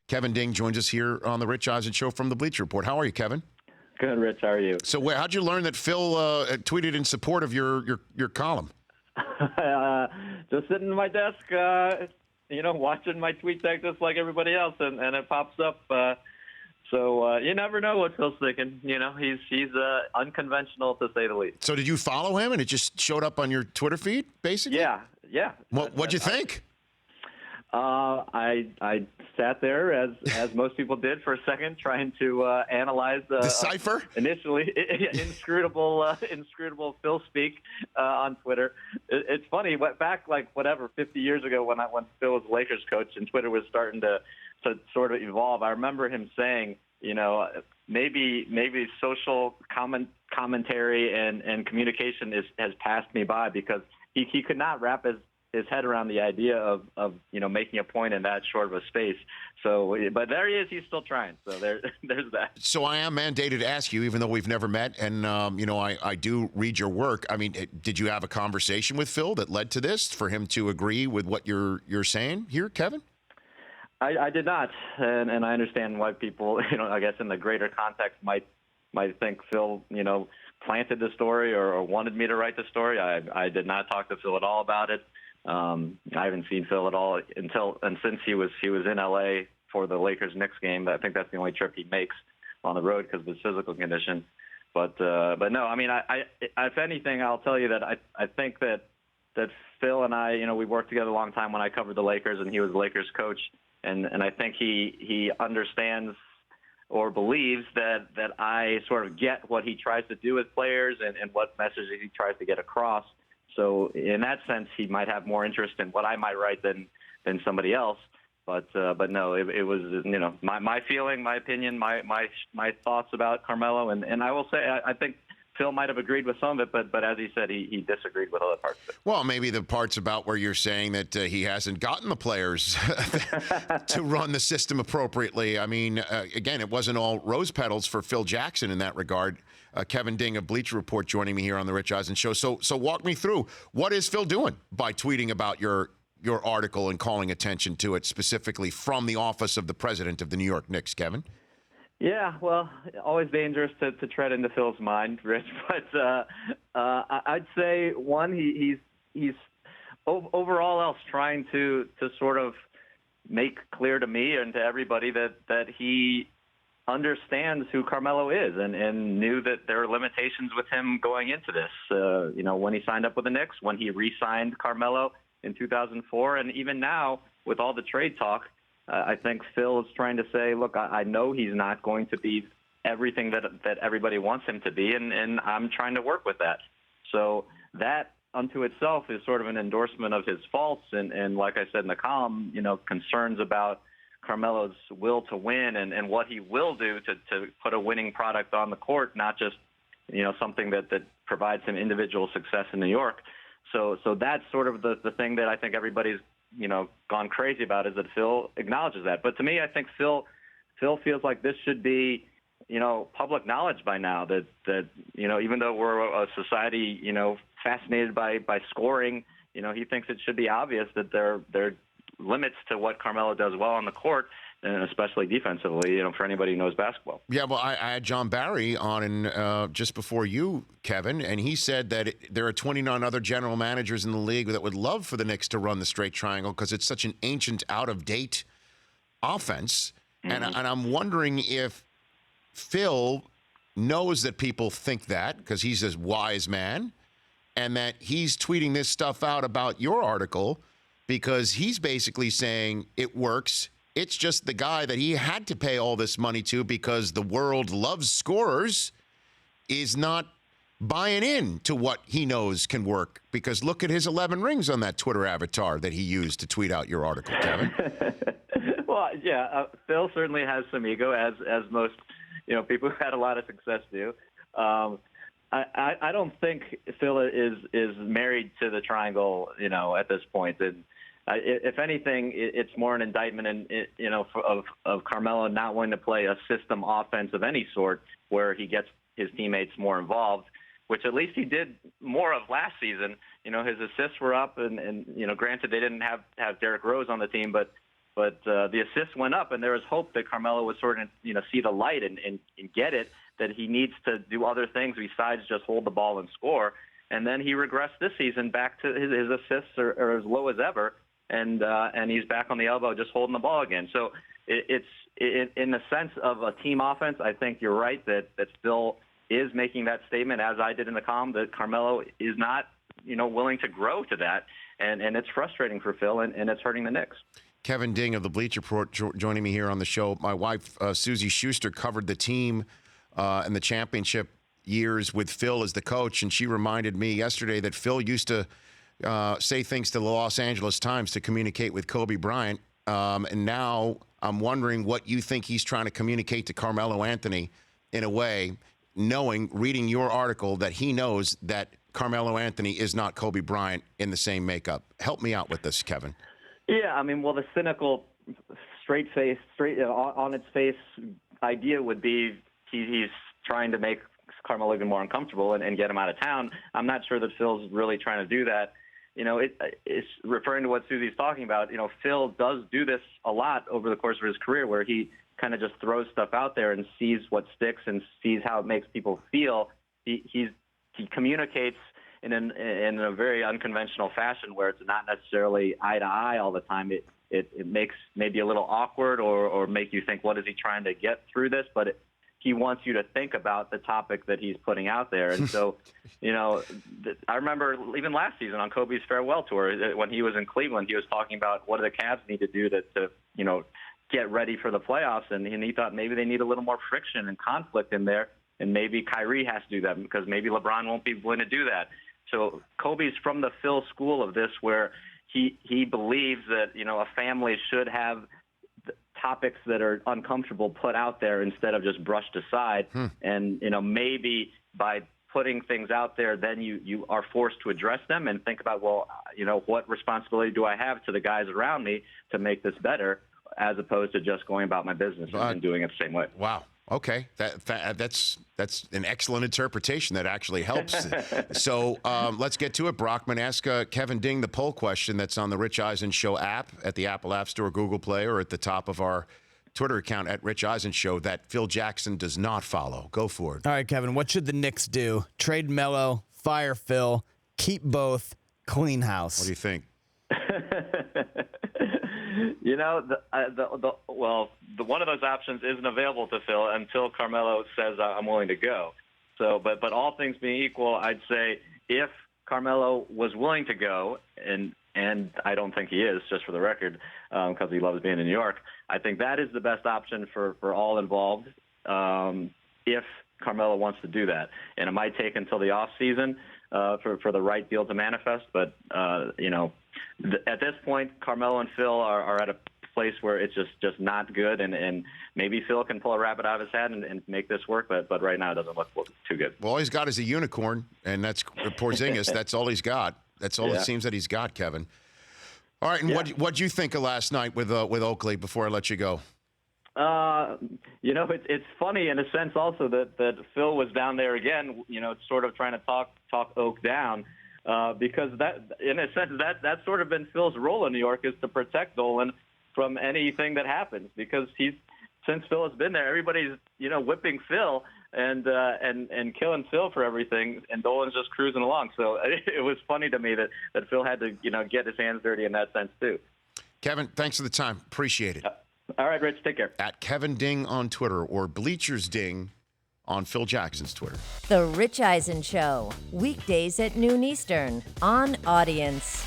Kevin Ding joins us here on the Rich Eisen Show from the Bleacher Report. How are you, Kevin? Good, Rich. How are you? So how'd you learn that Phil tweeted in support of your column? Just sitting at my desk, watching my tweet deck just like everybody else, and it pops up. So you never know what Phil's thinking. He's unconventional to say the least. So did you follow him, and it just showed up on your Twitter feed, basically? Yeah. What'd you think? I sat there as most people did for a second, trying to analyze decipher initially inscrutable Phil speak on Twitter. It's funny. Back 50 years ago when Phil was Lakers coach and Twitter was starting to sort of evolve. I remember him saying, maybe social commentary and communication has passed me by, because he could not wrap his head around the idea of making a point in that short of a space. So, but there he is. He's still trying. So there's that. So I am mandated to ask you, even though we've never met, and I do read your work. I mean, did you have a conversation with Phil that led to this, for him to agree with what you're saying here, Kevin? I did not, and I understand why people, I guess in the greater context might think Phil, planted the story or wanted me to write the story. I did not talk to Phil at all about it. I haven't seen Phil at all since he was in LA for the Lakers-Knicks game. I think that's the only trip he makes on the road because of his physical condition. But no, I mean, I if anything, I'll tell you that I think that Phil and I, we worked together a long time when I covered the Lakers and he was the Lakers coach, and I think he understands or believes that I sort of get what he tries to do with players and what messages he tries to get across. So in that sense, he might have more interest in what I might write than somebody else. But no, it was my feeling, my opinion, my thoughts about Carmelo, and I will say I think Phil might have agreed with some of it, but as he said, he disagreed with other parts of it. Well, maybe the parts about where you're saying that he hasn't gotten the players to run the system appropriately. I mean, again, it wasn't all rose petals for Phil Jackson in that regard. Kevin Ding of Bleacher Report joining me here on the Rich Eisen Show. So walk me through, what is Phil doing by tweeting about your article and calling attention to it specifically from the office of the president of the New York Knicks, Kevin? Yeah, well, always dangerous to tread into Phil's mind, Rich. But I'd say, one, he's overall else trying to sort of make clear to me and to everybody that he understands who Carmelo is and knew that there are limitations with him going into this. When he signed up with the Knicks, when he re-signed Carmelo in 2004, and even now with all the trade talk, I think Phil is trying to say, look, I know he's not going to be everything that everybody wants him to be, and I'm trying to work with that. So that unto itself is sort of an endorsement of his faults, and like I said in the column, concerns about Carmelo's will to win and what he will do to put a winning product on the court, not just something that provides him individual success in New York. So that's sort of the thing that I think everybody's gone crazy about, is that Phil acknowledges that. But to me, I think Phil feels like this should be public knowledge by now, that even though we're a society fascinated by scoring, he thinks it should be obvious that there are limits to what Carmelo does well on the court, and especially defensively, for anybody who knows basketball. Yeah, well, I had John Barry on just before you, Kevin, and he said that there are 29 other general managers in the league that would love for the Knicks to run the straight triangle because it's such an ancient, out-of-date offense. Mm-hmm. And I'm wondering if Phil knows that people think that, because he's a wise man, and that he's tweeting this stuff out about your article because he's basically saying it works. It's just the guy that he had to pay all this money to because the world loves scorers is not buying in to what he knows can work. Because look at his 11 rings on that Twitter avatar that he used to tweet out your article, Kevin. Well, yeah, Phil certainly has some ego, as most people who've had a lot of success do. I don't think Phil is married to the triangle, at this point. And if anything, it's more an indictment, of Carmelo not wanting to play a system offense of any sort where he gets his teammates more involved, which at least he did more of last season. His assists were up, and granted they didn't have Derrick Rose on the team, but but the assists went up, and there was hope that Carmelo would sort of, see the light and get it, that he needs to do other things besides just hold the ball and score. And then he regressed this season back to his assists are as low as ever, and he's back on the elbow just holding the ball again. So it's in the sense of a team offense, I think you're right that Phil is making that statement, as I did in the column, that Carmelo is not willing to grow to that, and it's frustrating for Phil, and it's hurting the Knicks. Kevin Ding of the Bleacher Report joining me here on the show. My wife, Susie Schuster, covered the team in the championship years with Phil as the coach, and she reminded me yesterday that Phil used to say things to the Los Angeles Times to communicate with Kobe Bryant, and now I'm wondering what you think he's trying to communicate to Carmelo Anthony in a way, reading your article, that he knows that Carmelo Anthony is not Kobe Bryant in the same makeup. Help me out with this, Kevin. Yeah, I mean, well, the cynical, straight on its face idea would be he's trying to make Carmelo even more uncomfortable and get him out of town. I'm not sure that Phil's really trying to do that. It's referring to what Susie's talking about. Phil does do this a lot over the course of his career, where he kind of just throws stuff out there and sees what sticks and sees how it makes people feel. He communicates in a very unconventional fashion, where it's not necessarily eye to eye all the time. It makes maybe a little awkward or make you think, what is he trying to get through this? But he wants you to think about the topic that he's putting out there. And so, I remember even last season on Kobe's farewell tour, when he was in Cleveland, he was talking about what do the Cavs need to do to get ready for the playoffs. And he thought maybe they need a little more friction and conflict in there. And maybe Kyrie has to do that because maybe LeBron won't be willing to do that. So Kobe's from the Phil school of this, where he believes that, a family should have topics that are uncomfortable put out there instead of just brushed aside. And, maybe by putting things out there, then you are forced to address them and think about, well, what responsibility do I have to the guys around me to make this better, as opposed to just going about my business and doing it the same way. Wow. Okay, that's an excellent interpretation. That actually helps. So let's get to it. Brockman, ask Kevin Ding the poll question that's on the Rich Eisen Show app at the Apple App Store, Google Play, or at the top of our Twitter account at Rich Eisen Show that Phil Jackson does not follow. Go for it. All right, Kevin, what should the Knicks do? Trade Melo, fire Phil, keep both, clean house. What do you think? One of those options isn't available to Phil until Carmelo says I'm willing to go. So, but all things being equal, I'd say if Carmelo was willing to go, and I don't think he is, just for the record, because he loves being in New York, I think that is the best option for all involved. If Carmelo wants to do that, and it might take until the off season for the right deal to manifest. But at this point, Carmelo and Phil are at a place where it's just not good, and maybe Phil can pull a rabbit out of his hat and make this work, but right now it doesn't look too good. Well, all he's got is a unicorn, and that's Porzingis. That's all he's got. That's all it seems that he's got, Kevin. All right, and what'd you think of last night with Oakley before I let you go? It's funny in a sense also that Phil was down there again, sort of trying to talk Oak down, because that, in a sense, that's sort of been Phil's role in New York, is to protect Dolan from anything that happens, because since Phil has been there, everybody's whipping Phil and killing Phil for everything, and Dolan's just cruising along. So it was funny to me that Phil had to get his hands dirty in that sense too. Kevin, thanks for the time. Appreciate it. All right, Rich, take care. At Kevin Ding on Twitter, or Bleacher's Ding on Phil Jackson's Twitter. The Rich Eisen Show, weekdays at noon Eastern on Audience.